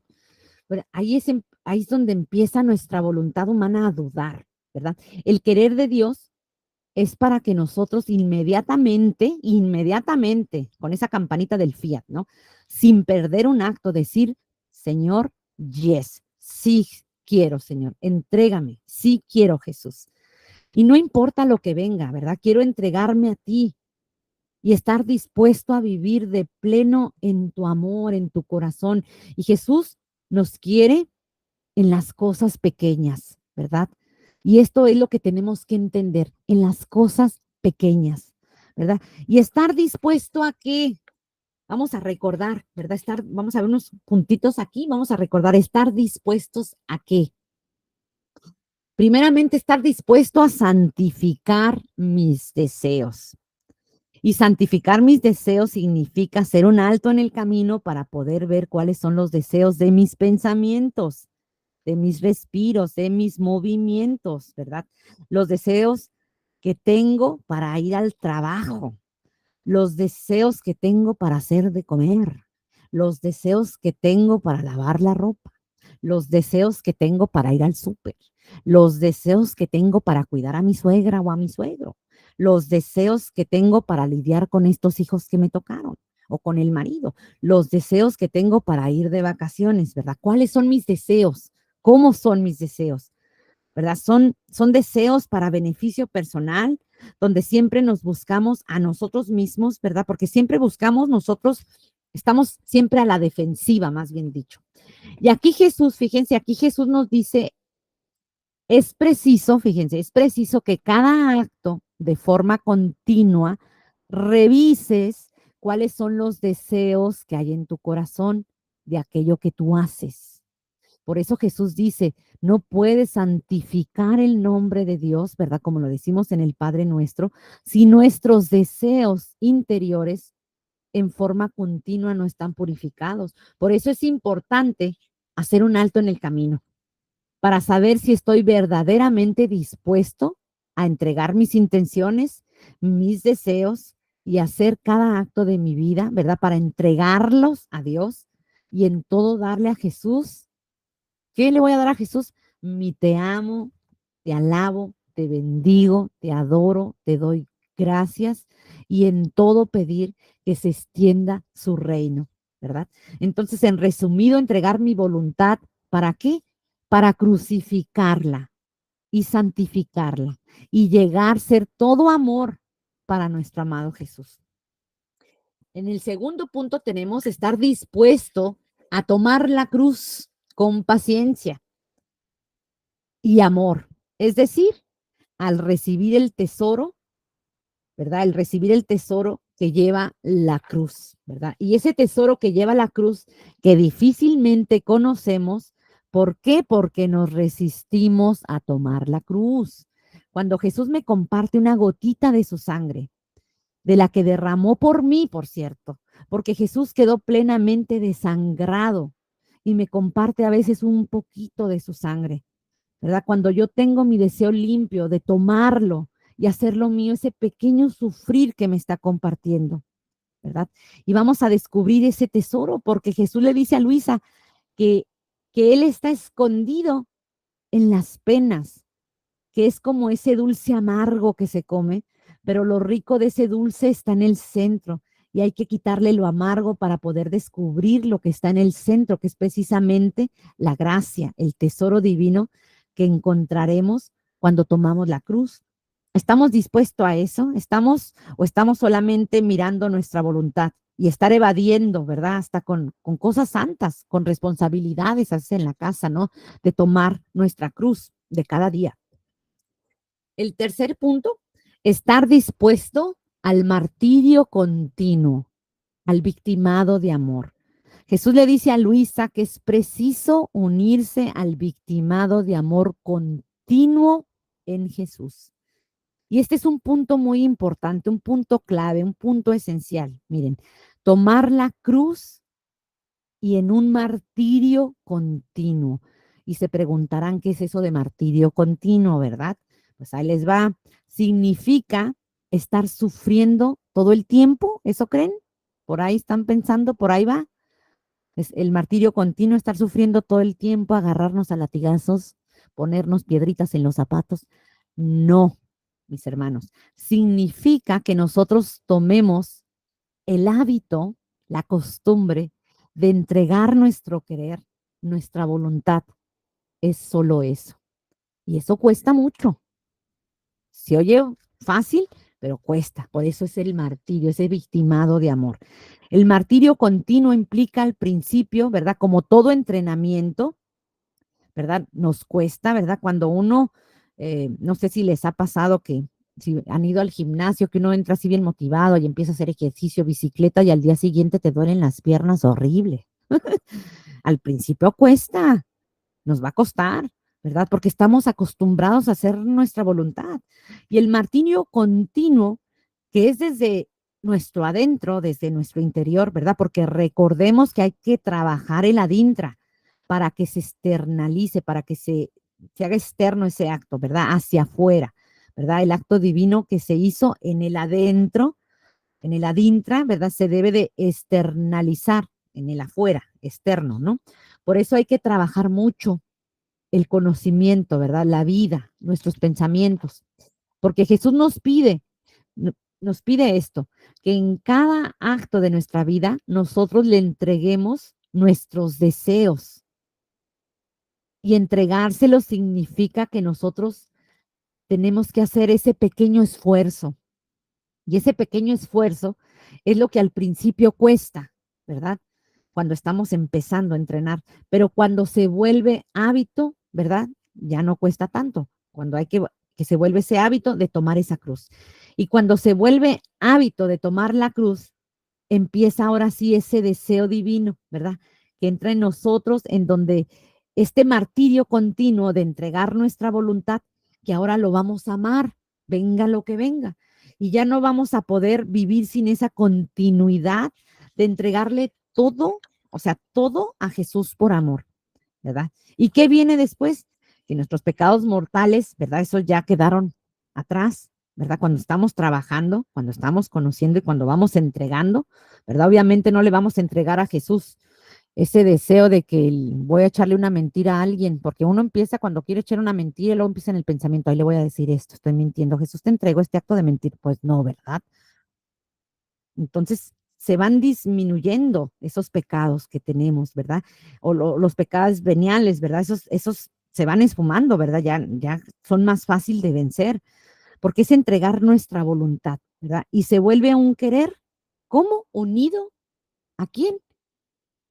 pero ahí es donde empieza nuestra voluntad humana a dudar, ¿verdad? El querer de Dios es para que nosotros inmediatamente, con esa campanita del fiat, ¿no? Sin perder un acto, decir, Señor, yes, sí quiero, Señor, entrégame, sí quiero, Jesús. Y no importa lo que venga, ¿verdad? Quiero entregarme a ti y estar dispuesto a vivir de pleno en tu amor, en tu corazón. Y Jesús nos quiere en las cosas pequeñas, ¿verdad? Y esto es lo que tenemos que entender, en las cosas pequeñas, ¿verdad? Y estar dispuesto a qué? Vamos a recordar, ¿verdad? Vamos a ver unos puntitos aquí, vamos a recordar, estar dispuestos a qué. Primeramente, estar dispuesto a santificar mis deseos. Y santificar mis deseos significa hacer un alto en el camino para poder ver cuáles son los deseos de mis pensamientos, de mis respiros, de mis movimientos, ¿verdad? Los deseos que tengo para ir al trabajo, los deseos que tengo para hacer de comer, los deseos que tengo para lavar la ropa, los deseos que tengo para ir al súper, los deseos que tengo para cuidar a mi suegra o a mi suegro, los deseos que tengo para lidiar con estos hijos que me tocaron o con el marido, los deseos que tengo para ir de vacaciones, ¿verdad? ¿Cuáles son mis deseos? ¿Cómo son mis deseos? ¿Verdad? Son deseos para beneficio personal, donde siempre nos buscamos a nosotros mismos, ¿verdad? Porque siempre buscamos nosotros, estamos siempre a la defensiva, más bien dicho. Y aquí Jesús, fíjense, aquí Jesús nos dice, es preciso, fíjense, es preciso que cada acto de forma continua revises cuáles son los deseos que hay en tu corazón de aquello que tú haces. Por eso Jesús dice, no puedes santificar el nombre de Dios, ¿verdad? Como lo decimos en el Padre Nuestro, si nuestros deseos interiores en forma continua no están purificados. Por eso es importante hacer un alto en el camino para saber si estoy verdaderamente dispuesto a entregar mis intenciones, mis deseos y hacer cada acto de mi vida, ¿verdad? Para entregarlos a Dios y en todo darle a Jesús. ¿Qué le voy a dar a Jesús? Mi te amo, te alabo, te bendigo, te adoro, te doy gracias y en todo pedir que se extienda su reino, ¿verdad? Entonces, en resumido, entregar mi voluntad, ¿para qué? Para crucificarla y santificarla y llegar a ser todo amor para nuestro amado Jesús. En el segundo punto tenemos estar dispuesto a tomar la cruz con paciencia y amor. Es decir, al recibir el tesoro, ¿verdad? El recibir el tesoro que lleva la cruz, ¿verdad? Y ese tesoro que lleva la cruz, que difícilmente conocemos, ¿por qué? Porque nos resistimos a tomar la cruz. Cuando Jesús me comparte una gotita de su sangre, de la que derramó por mí, por cierto, porque Jesús quedó plenamente desangrado y me comparte a veces un poquito de su sangre. ¿Verdad? Cuando yo tengo mi deseo limpio de tomarlo y hacerlo mío, ese pequeño sufrir que me está compartiendo, ¿verdad? Y vamos a descubrir ese tesoro porque Jesús le dice a Luisa que, que Él está escondido en las penas, que es como ese dulce amargo que se come, pero lo rico de ese dulce está en el centro y hay que quitarle lo amargo para poder descubrir lo que está en el centro, que es precisamente la gracia, el tesoro divino que encontraremos cuando tomamos la cruz. ¿Estamos dispuestos a eso? ¿Estamos o estamos solamente mirando nuestra voluntad y estar evadiendo, ¿verdad? Hasta con cosas santas, con responsabilidades así en la casa, ¿no? De tomar nuestra cruz de cada día. El tercer punto, estar dispuesto al martirio continuo, al victimado de amor. Jesús le dice a Luisa que es preciso unirse al victimado de amor continuo en Jesús. Y este es un punto muy importante, un punto clave, un punto esencial. Miren, tomar la cruz y en un martirio continuo. Y se preguntarán qué es eso de martirio continuo, ¿verdad? Pues ahí les va. Significa estar sufriendo todo el tiempo, ¿eso creen? Por ahí están pensando, por ahí va. Es el martirio continuo, estar sufriendo todo el tiempo, agarrarnos a latigazos, ponernos piedritas en los zapatos. No, mis hermanos. Significa que nosotros tomemos el hábito, la costumbre de entregar nuestro querer, nuestra voluntad, es solo eso. Y eso cuesta mucho. Se oye fácil, pero cuesta. Por eso es el martirio, ese victimado de amor. El martirio continuo implica al principio, ¿verdad? Como todo entrenamiento, ¿verdad? Nos cuesta, ¿verdad? Cuando uno, no sé si les ha pasado que si han ido al gimnasio, que uno entra así bien motivado y empieza a hacer ejercicio, bicicleta y al día siguiente te duelen las piernas horrible. Al principio cuesta, nos va a costar, ¿verdad? Porque estamos acostumbrados a hacer nuestra voluntad. Y el martirio continuo, que es desde nuestro adentro, desde nuestro interior, ¿verdad? Porque recordemos que hay que trabajar el adintra para que se externalice, para que se haga externo ese acto, ¿verdad? Hacia afuera, ¿verdad? El acto divino que se hizo en el adentro, en el adintra, ¿verdad? Se debe de externalizar en el afuera, externo, ¿no? Por eso hay que trabajar mucho el conocimiento, ¿verdad? La vida, nuestros pensamientos, porque Jesús nos pide esto, que en cada acto de nuestra vida nosotros le entreguemos nuestros deseos y entregárselos significa que nosotros tenemos que hacer ese pequeño esfuerzo y ese pequeño esfuerzo es lo que al principio cuesta, ¿verdad? Cuando estamos empezando a entrenar, pero cuando se vuelve hábito, ¿verdad? Ya no cuesta tanto, cuando hay que se vuelve ese hábito de tomar esa cruz. Y cuando se vuelve hábito de tomar la cruz, empieza ahora sí ese deseo divino, ¿verdad? Que entra en nosotros, en donde este martirio continuo de entregar nuestra voluntad, que ahora lo vamos a amar, venga lo que venga. Y ya no vamos a poder vivir sin esa continuidad de entregarle todo, o sea, todo a Jesús por amor, ¿verdad? ¿Y qué viene después? Que nuestros pecados mortales, ¿verdad? Esos ya quedaron atrás, ¿verdad? Cuando estamos trabajando, cuando estamos conociendo y cuando vamos entregando, ¿verdad? Obviamente no le vamos a entregar a Jesús ese deseo de que voy a echarle una mentira a alguien, porque uno empieza cuando quiere echar una mentira y luego empieza en el pensamiento, ahí le voy a decir esto, estoy mintiendo, Jesús te entregó este acto de mentir, pues no, ¿verdad? Entonces se van disminuyendo esos pecados que tenemos, ¿verdad? O los pecados veniales, ¿verdad? Esos se van esfumando, ¿verdad? Ya son más fácil de vencer, porque es entregar nuestra voluntad, ¿verdad? Y se vuelve un querer, ¿cómo? Unido a quién?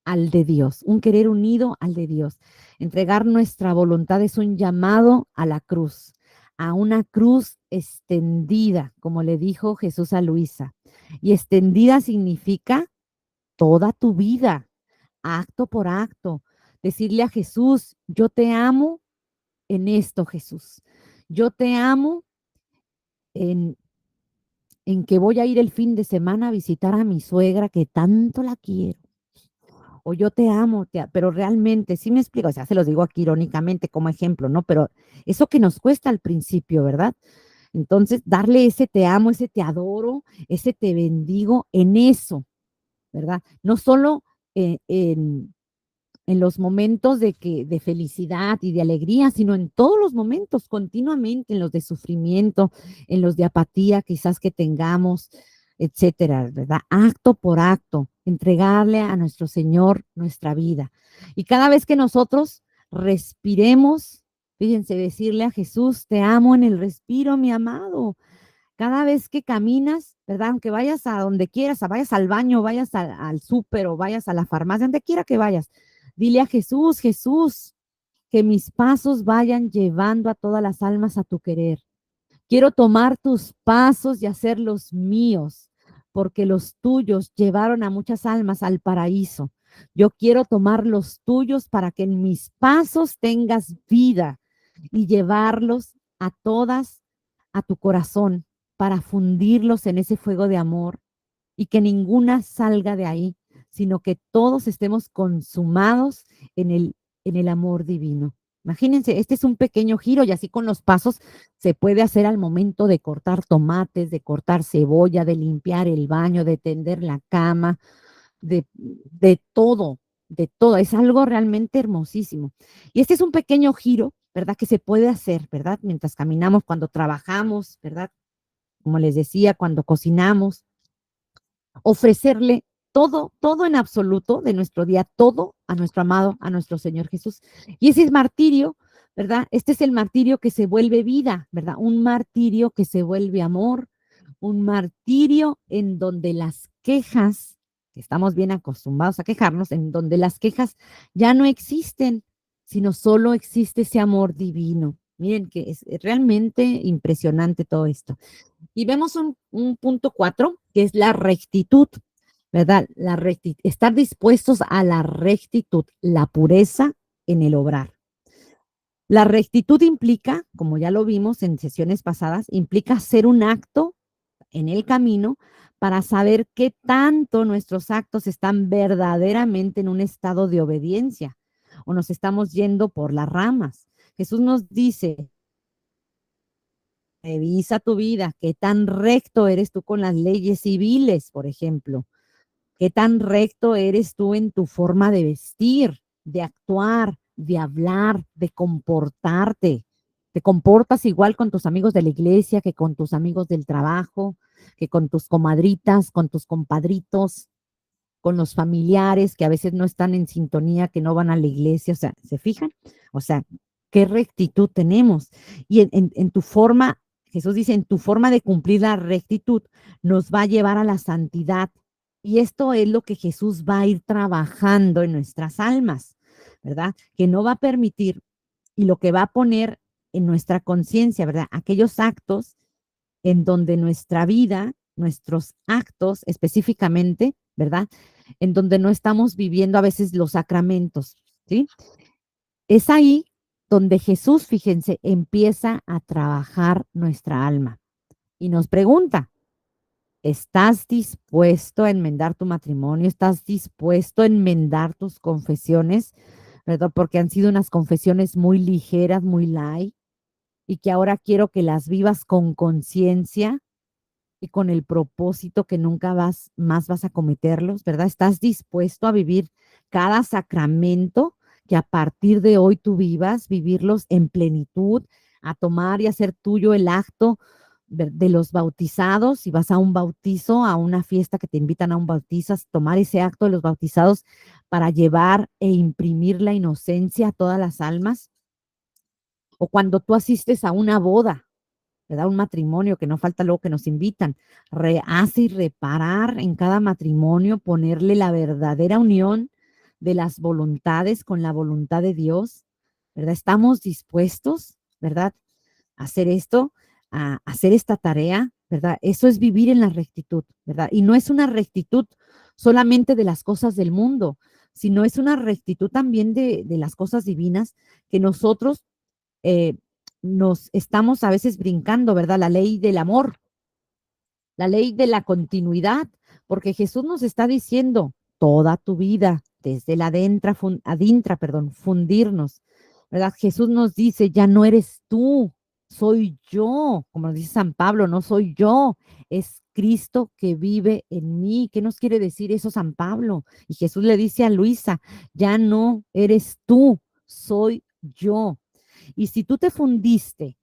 Al de Dios, un querer unido al de Dios. Entregar nuestra voluntad es un llamado a la cruz, a una cruz extendida, como le dijo Jesús a Luisa. Y extendida significa toda tu vida, acto por acto. Decirle a Jesús, yo te amo en esto, Jesús. Yo te amo en, en que voy a ir el fin de semana a visitar a mi suegra que tanto la quiero. O yo te amo, pero realmente, sí me explico, o sea, se los digo aquí irónicamente como ejemplo, ¿no? Pero eso que nos cuesta al principio, ¿verdad? Entonces, darle ese te amo, ese te adoro, ese te bendigo en eso, ¿verdad? No solo en los momentos de felicidad y de alegría, sino en todos los momentos, continuamente, en los de sufrimiento, en los de apatía quizás que tengamos, etcétera, ¿verdad? Acto por acto, entregarle a nuestro Señor nuestra vida. Y cada vez que nosotros respiremos, fíjense, decirle a Jesús, te amo en el respiro, mi amado. Cada vez que caminas, ¿verdad? Aunque vayas a donde quieras, vayas al baño, vayas al súper o vayas a la farmacia, donde quiera que vayas, dile a Jesús, Jesús, que mis pasos vayan llevando a todas las almas a tu querer. Quiero tomar tus pasos y hacer los míos, porque los tuyos llevaron a muchas almas al paraíso. Yo quiero tomar los tuyos para que en mis pasos tengas vida y llevarlos a todas a tu corazón para fundirlos en ese fuego de amor y que ninguna salga de ahí, sino que todos estemos consumados en el amor divino. Imagínense, este es un pequeño giro y así con los pasos se puede hacer al momento de cortar tomates, de cortar cebolla, de limpiar el baño, de tender la cama, de todo, de todo. Es algo realmente hermosísimo. Y este es un pequeño giro, ¿verdad? Que se puede hacer, ¿verdad? Mientras caminamos, cuando trabajamos, ¿verdad? Como les decía, cuando cocinamos, ofrecerle todo, todo en absoluto de nuestro día, todo a nuestro amado, a nuestro Señor Jesús. Y ese es martirio, ¿verdad? Este es el martirio que se vuelve vida, ¿verdad? Un martirio que se vuelve amor, un martirio en donde las quejas, que estamos bien acostumbrados a quejarnos, en donde las quejas ya no existen, sino solo existe ese amor divino, Miren que es realmente impresionante todo esto. Y vemos un punto 4, que es la rectitud, ¿verdad? Estar dispuestos a la rectitud, la pureza en el obrar. La rectitud implica, como ya lo vimos en sesiones pasadas, implica hacer un acto en el camino para saber qué tanto nuestros actos están verdaderamente en un estado de obediencia o nos estamos yendo por las ramas. Jesús nos dice, revisa tu vida, qué tan recto eres tú con las leyes civiles, por ejemplo, qué tan recto eres tú en tu forma de vestir, de actuar, de hablar, de comportarte. Te comportas igual con tus amigos de la iglesia que con tus amigos del trabajo, que con tus comadritas, con tus compadritos, con los familiares que a veces no están en sintonía, que no van a la iglesia, o sea, ¿se fijan? O sea, qué rectitud tenemos. Y en tu forma, Jesús dice, en tu forma de cumplir la rectitud nos va a llevar a la santidad. Y esto es lo que Jesús va a ir trabajando en nuestras almas, ¿verdad? Que no va a permitir y lo que va a poner en nuestra conciencia, ¿verdad? Aquellos actos en donde nuestra vida, nuestros actos específicamente, ¿verdad? En donde no estamos viviendo a veces los sacramentos, ¿sí? Es ahí donde Jesús, fíjense, empieza a trabajar nuestra alma y nos pregunta, ¿estás dispuesto a enmendar tu matrimonio? ¿Estás dispuesto a enmendar tus confesiones? ¿Verdad? Porque han sido unas confesiones muy ligeras, muy light, y que ahora quiero que las vivas con conciencia y con el propósito que nunca más vas a cometerlos, ¿verdad? ¿Estás dispuesto a vivir cada sacramento que a partir de hoy tú vivas, vivirlos en plenitud, a tomar y hacer tuyo el acto de los bautizados? Si vas a un bautizo, a una fiesta que te invitan a un bautizo, tomar ese acto de los bautizados para llevar e imprimir la inocencia a todas las almas. O cuando tú asistes a una boda, ¿verdad? Un matrimonio, que no falta luego que nos invitan, rehace y reparar en cada matrimonio, ponerle la verdadera unión de las voluntades con la voluntad de Dios, ¿verdad? Estamos dispuestos, ¿verdad? A hacer esto, a hacer esta tarea, ¿verdad? Eso es vivir en la rectitud, ¿verdad? Y no es una rectitud solamente de las cosas del mundo, sino es una rectitud también de las cosas divinas que nosotros eh, nos estamos a veces brincando, ¿verdad? La ley del amor, la ley de la continuidad, porque Jesús nos está diciendo toda tu vida, desde la adintra, perdón, fundirnos, ¿verdad? Jesús nos dice, ya no eres tú, soy yo, como nos dice San Pablo, no soy yo, es Cristo que vive en mí. ¿Qué nos quiere decir eso San Pablo? Y Jesús le dice a Luisa, ya no eres tú, soy yo. Y si tú te fundiste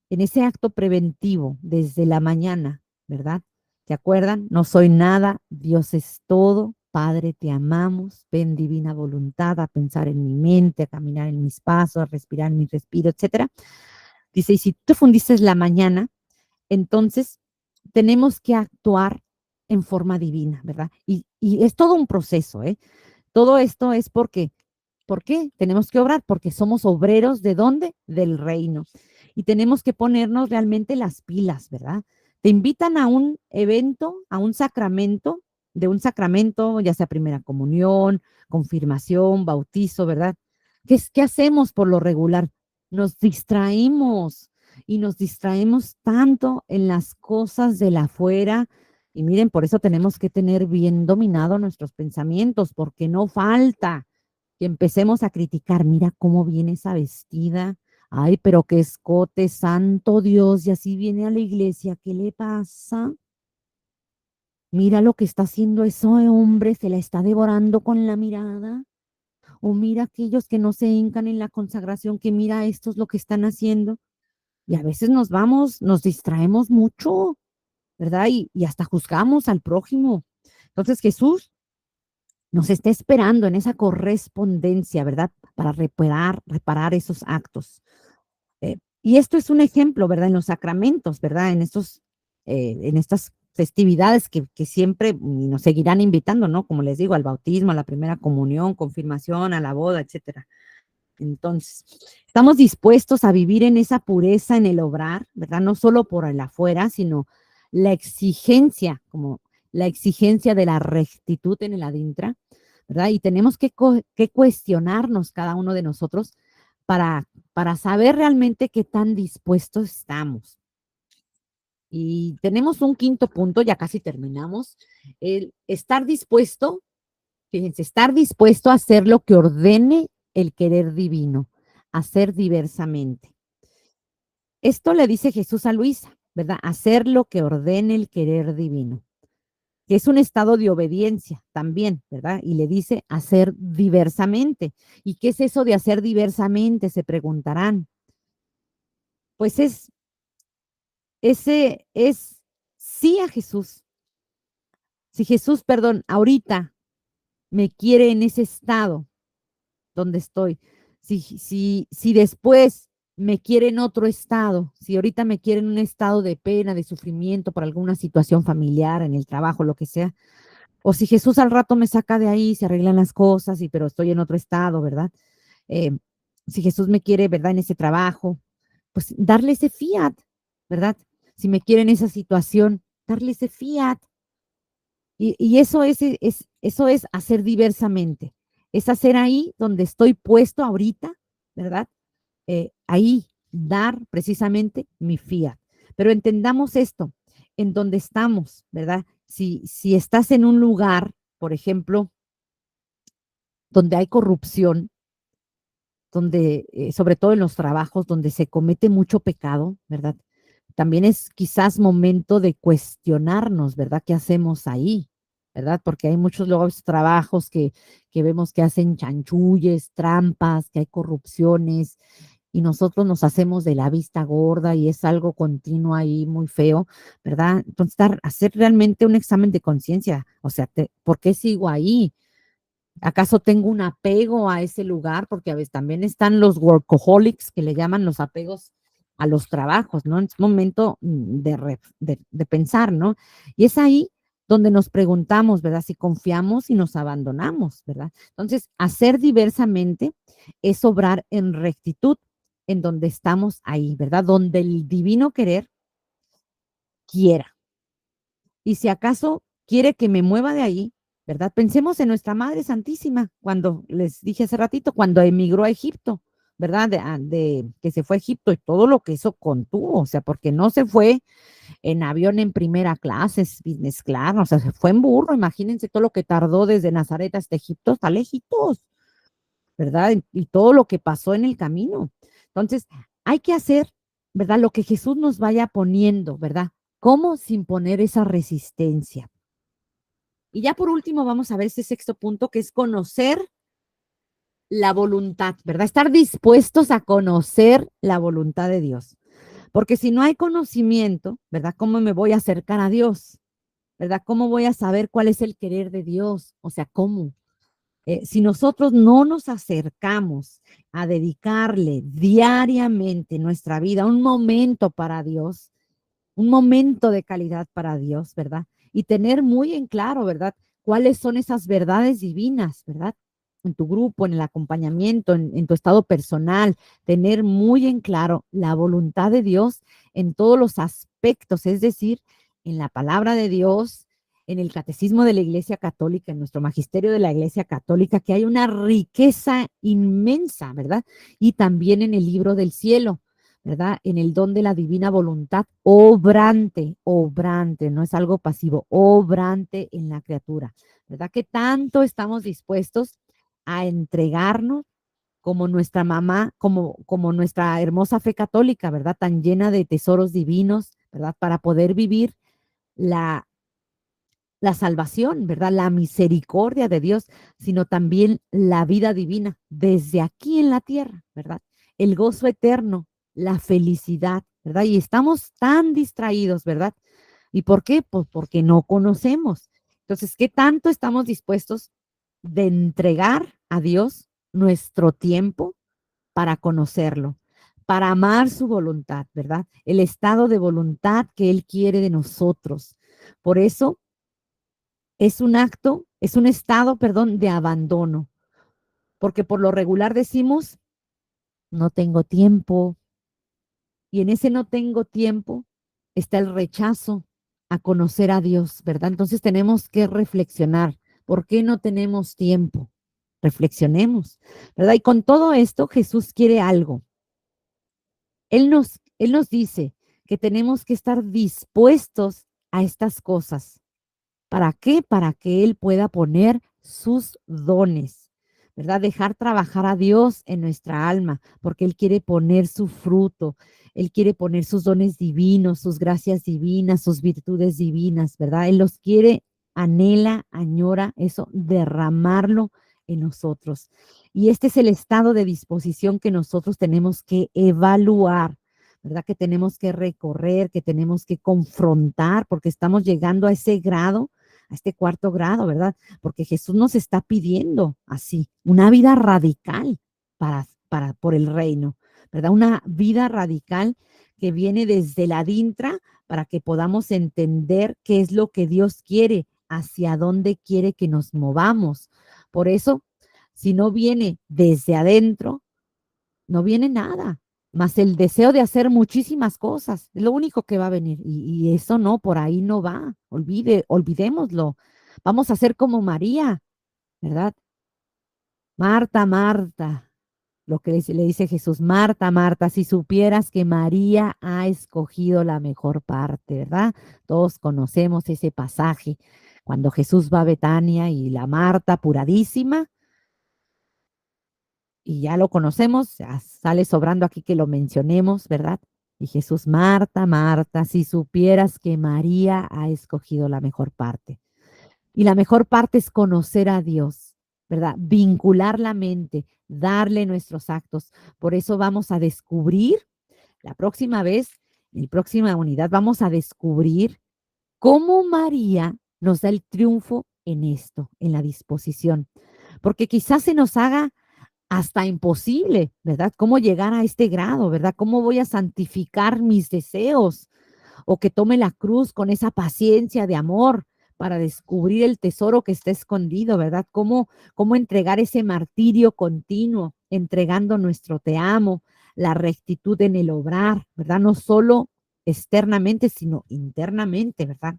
en ese acto preventivo desde la mañana, ¿verdad? ¿Te acuerdan? No soy nada, Dios es todo, Padre, te amamos, ven divina voluntad a pensar en mi mente, a caminar en mis pasos, a respirar en mi respiro, etcétera. Dice, y si tú te fundiste la mañana, entonces tenemos que actuar en forma divina, ¿verdad? Y es todo un proceso, ¿eh? Todo esto es porque, ¿por qué? Tenemos que obrar, porque somos obreros ¿de dónde? Del reino. Y tenemos que ponernos realmente las pilas, ¿verdad? Te invitan a un evento, a un sacramento, de un sacramento, ya sea primera comunión, confirmación, bautizo, ¿verdad? ¿Qué hacemos por lo regular? Nos distraímos y nos distraemos tanto en las cosas de la afuera. Y miren, por eso tenemos que tener bien dominado nuestros pensamientos, porque no falta que empecemos a criticar, mira cómo viene esa vestida, ay, pero qué escote, santo Dios, y así viene a la iglesia, ¿qué le pasa? Mira lo que está haciendo ese hombre, se la está devorando con la mirada. O mira aquellos que no se hincan en la consagración, que mira estos lo que están haciendo. Y a veces nos vamos, nos distraemos mucho, ¿verdad? Y hasta juzgamos al prójimo. Entonces Jesús nos está esperando en esa correspondencia, ¿verdad? Para reparar esos actos. Y esto es un ejemplo, ¿verdad? En los sacramentos, ¿verdad? En estas festividades que siempre nos seguirán invitando, ¿no? Como les digo, al bautismo, a la primera comunión, confirmación, a la boda, etcétera. Entonces, estamos dispuestos a vivir en esa pureza en el obrar, ¿verdad? No solo por el afuera, sino la exigencia, como la exigencia de la rectitud en el adintra, ¿verdad? Y tenemos que cuestionarnos cada uno de nosotros para saber realmente qué tan dispuestos estamos. Y tenemos un quinto punto, ya casi terminamos, el estar dispuesto, fíjense, estar dispuesto a hacer lo que ordene el querer divino, hacer diversamente. Esto le dice Jesús a Luisa, ¿verdad? Hacer lo que ordene el querer divino, que es un estado de obediencia también, ¿verdad? Y le dice hacer diversamente. ¿Y qué es eso de hacer diversamente? Se preguntarán. Pues ese es sí a Jesús. Si Jesús, perdón, ahorita me quiere en ese estado donde estoy, si después me quiere en otro estado, si ahorita me quiere en un estado de pena, de sufrimiento por alguna situación familiar, en el trabajo, lo que sea, o si Jesús al rato me saca de ahí, se arreglan las cosas, pero estoy en otro estado, ¿verdad? Eh, si Jesús me quiere, ¿verdad? En ese trabajo, pues darle ese fiat, ¿verdad? Si me quiere en esa situación, darle ese fiat. Y eso es hacer diversamente. Es hacer ahí donde estoy puesto ahorita, ¿verdad? Ahí dar precisamente mi fiat. Pero entendamos esto, en donde estamos, ¿verdad? Si estás en un lugar, por ejemplo, donde hay corrupción, donde, sobre todo en los trabajos, donde se comete mucho pecado, ¿verdad? También es quizás momento de cuestionarnos, ¿verdad? ¿Qué hacemos ahí? ¿Verdad? Porque hay muchos luego trabajos que vemos que hacen chanchulles, trampas, que hay corrupciones, y nosotros nos hacemos de la vista gorda y es algo continuo ahí muy feo, ¿verdad? Entonces, hacer realmente un examen de conciencia, o sea, ¿por qué sigo ahí? ¿Acaso tengo un apego a ese lugar? Porque a veces también están los workaholics, que le llaman los apegos a los trabajos, ¿no? Es momento de pensar, ¿no? Y es ahí donde nos preguntamos, ¿verdad? Si confiamos y nos abandonamos, ¿verdad? Entonces, hacer diversamente es obrar en rectitud en donde estamos ahí, ¿verdad? Donde el divino querer quiera. Y si acaso quiere que me mueva de ahí, ¿verdad? Pensemos en nuestra Madre Santísima, cuando les dije hace ratito, cuando emigró a Egipto, ¿verdad? De que se fue a Egipto y todo lo que eso contuvo, o sea, porque no se fue en avión en primera clase, es business class, o sea, se fue en burro, imagínense todo lo que tardó desde Nazaret hasta Egipto, hasta lejitos, ¿verdad? Y todo lo que pasó en el camino. Entonces, hay que hacer, ¿verdad? Lo que Jesús nos vaya poniendo, ¿verdad? ¿Cómo? Sin poner esa resistencia. Y ya por último vamos a ver ese sexto punto, que es conocer la voluntad, ¿verdad? Estar dispuestos a conocer la voluntad de Dios. Porque si no hay conocimiento, ¿verdad? ¿Cómo me voy a acercar a Dios? ¿Verdad? ¿Cómo voy a saber cuál es el querer de Dios? O sea, ¿cómo? Si nosotros no nos acercamos a dedicarle diariamente nuestra vida, un momento para Dios, un momento de calidad para Dios, ¿verdad? Y tener muy en claro, ¿verdad? Cuáles son esas verdades divinas, ¿verdad? En tu grupo, en el acompañamiento, en tu estado personal, tener muy en claro la voluntad de Dios en todos los aspectos, es decir, en la palabra de Dios, en el catecismo de la Iglesia Católica, en nuestro magisterio de la Iglesia Católica, que hay una riqueza inmensa, ¿verdad? Y también en el libro del cielo, ¿verdad? En el don de la divina voluntad, obrante, obrante, no es algo pasivo, obrante en la criatura, ¿verdad? Que tanto estamos dispuestos a entregarnos como nuestra mamá, como nuestra hermosa fe católica, ¿verdad? Tan llena de tesoros divinos, ¿verdad? Para poder vivir la, la salvación, ¿verdad? La misericordia de Dios, sino también la vida divina desde aquí en la tierra, ¿verdad? El gozo eterno, la felicidad, ¿verdad? Y estamos tan distraídos, ¿verdad? ¿Y por qué? Pues porque no conocemos. Entonces, ¿qué tanto estamos dispuestos de entregar a Dios nuestro tiempo para conocerlo, para amar su voluntad, ¿verdad? El estado de voluntad que Él quiere de nosotros. Por eso es un acto, es un estado, perdón, de abandono, porque por lo regular decimos no tengo tiempo. Y en ese no tengo tiempo está el rechazo a conocer a Dios, ¿verdad? Entonces tenemos que reflexionar. ¿Por qué no tenemos tiempo? Reflexionemos, ¿verdad? Y con todo esto Jesús quiere algo. Él nos dice que tenemos que estar dispuestos a estas cosas. ¿Para qué? Para que Él pueda poner sus dones, ¿verdad? Dejar trabajar a Dios en nuestra alma, porque Él quiere poner su fruto, Él quiere poner sus dones divinos, sus gracias divinas, sus virtudes divinas, ¿verdad? Él los quiere, anhela, añora eso, derramarlo en nosotros. Y este es el estado de disposición que nosotros tenemos que evaluar, ¿verdad? Que tenemos que recorrer, que tenemos que confrontar, porque estamos llegando a ese grado, a este cuarto grado, ¿verdad? Porque Jesús nos está pidiendo así, una vida radical por el reino, ¿verdad? Una vida radical que viene desde la adintra para que podamos entender qué es lo que Dios quiere, hacia dónde quiere que nos movamos. Por eso, si no viene desde adentro, no viene nada, más el deseo de hacer muchísimas cosas, es lo único que va a venir. Y eso no, por ahí no va, olvidémoslo. Vamos a ser como María, ¿verdad? Marta, Marta, lo que le dice Jesús, Marta, Marta, si supieras que María ha escogido la mejor parte, ¿verdad? Todos conocemos ese pasaje, cuando Jesús va a Betania y la Marta, apuradísima, y ya lo conocemos, ya sale sobrando aquí que lo mencionemos, ¿verdad? Y Jesús, Marta, Marta, si supieras que María ha escogido la mejor parte. Y la mejor parte es conocer a Dios, ¿verdad? Vincular la mente, darle nuestros actos. Por eso vamos a descubrir, la próxima vez, en la próxima unidad, vamos a descubrir cómo María nos da el triunfo en esto, en la disposición. Porque quizás se nos haga hasta imposible, ¿verdad? ¿Cómo llegar a este grado, verdad? ¿Cómo voy a santificar mis deseos? O que tome la cruz con esa paciencia de amor para descubrir el tesoro que está escondido, ¿verdad? ¿Cómo entregar ese martirio continuo, entregando nuestro te amo, la rectitud en el obrar, ¿verdad? No solo externamente, sino internamente, ¿verdad?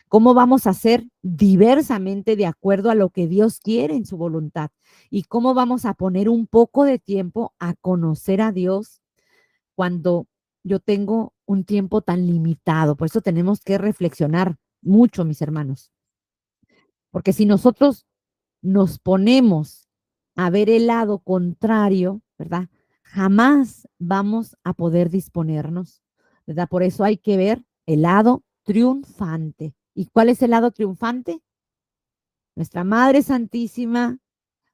¿Cómo vamos a hacer diversamente de acuerdo a lo que Dios quiere en su voluntad? ¿Y cómo vamos a poner un poco de tiempo a conocer a Dios cuando yo tengo un tiempo tan limitado? Por eso tenemos que reflexionar mucho, mis hermanos, porque si nosotros nos ponemos a ver el lado contrario, ¿verdad? Jamás vamos a poder disponernos, ¿verdad? Por eso hay que ver el lado triunfante. ¿Y cuál es el lado triunfante? Nuestra Madre Santísima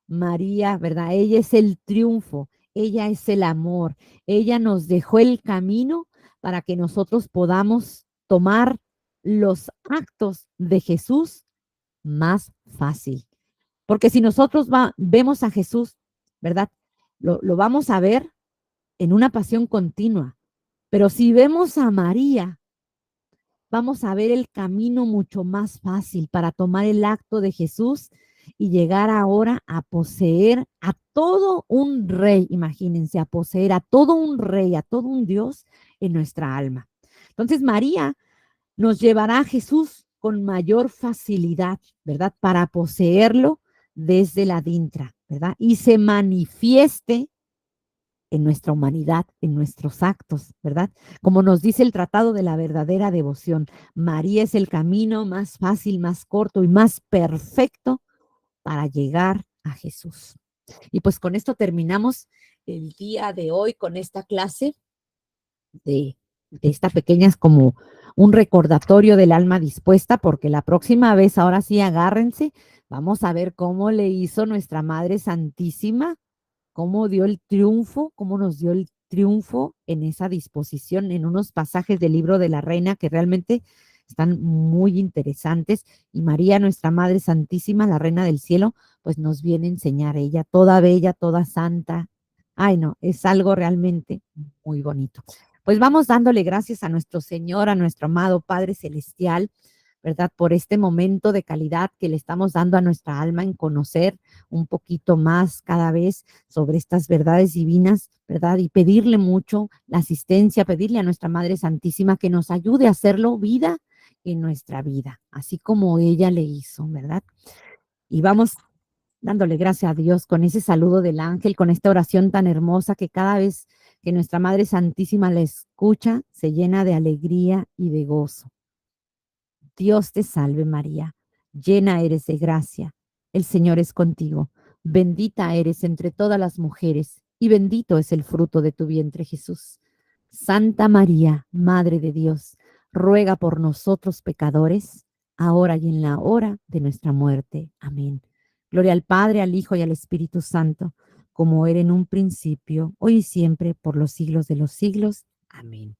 María, ¿verdad? Ella es el triunfo, ella es el amor, ella nos dejó el camino para que nosotros podamos tomar los actos de Jesús más fácil. Porque si nosotros vemos a Jesús, ¿verdad? Lo vamos a ver en una pasión continua. Pero si vemos a María, vamos a ver el camino mucho más fácil para tomar el acto de Jesús y llegar ahora a poseer a todo un rey, imagínense, a poseer a todo un rey, a todo un Dios en nuestra alma. Entonces María nos llevará a Jesús con mayor facilidad, ¿verdad? Para poseerlo desde la dintra, ¿verdad? Y se manifieste en nuestra humanidad, en nuestros actos, ¿verdad? Como nos dice el Tratado de la Verdadera Devoción, María es el camino más fácil, más corto y más perfecto para llegar a Jesús. Y pues con esto terminamos el día de hoy con esta clase de esta pequeña, es como un recordatorio del alma dispuesta, porque la próxima vez, ahora sí, agárrense, vamos a ver cómo le hizo nuestra Madre Santísima, cómo dio el triunfo, cómo nos dio el triunfo en esa disposición, en unos pasajes del libro de la Reina que realmente están muy interesantes. Y María, nuestra Madre Santísima, la Reina del Cielo, pues nos viene a enseñar ella, toda bella, toda santa. Ay, no, es algo realmente muy bonito. Pues vamos dándole gracias a nuestro Señor, a nuestro amado Padre Celestial, ¿verdad? Por este momento de calidad que le estamos dando a nuestra alma en conocer un poquito más cada vez sobre estas verdades divinas, ¿verdad? Y pedirle mucho la asistencia, pedirle a nuestra Madre Santísima que nos ayude a hacerlo vida en nuestra vida, así como ella le hizo, ¿verdad? Y vamos dándole gracias a Dios con ese saludo del ángel, con esta oración tan hermosa que cada vez que nuestra Madre Santísima la escucha, se llena de alegría y de gozo. Dios te salve María, llena eres de gracia, el Señor es contigo, bendita eres entre todas las mujeres y bendito es el fruto de tu vientre Jesús. Santa María, Madre de Dios, ruega por nosotros pecadores, ahora y en la hora de nuestra muerte. Amén. Gloria al Padre, al Hijo y al Espíritu Santo, como era en un principio, hoy y siempre, por los siglos de los siglos. Amén.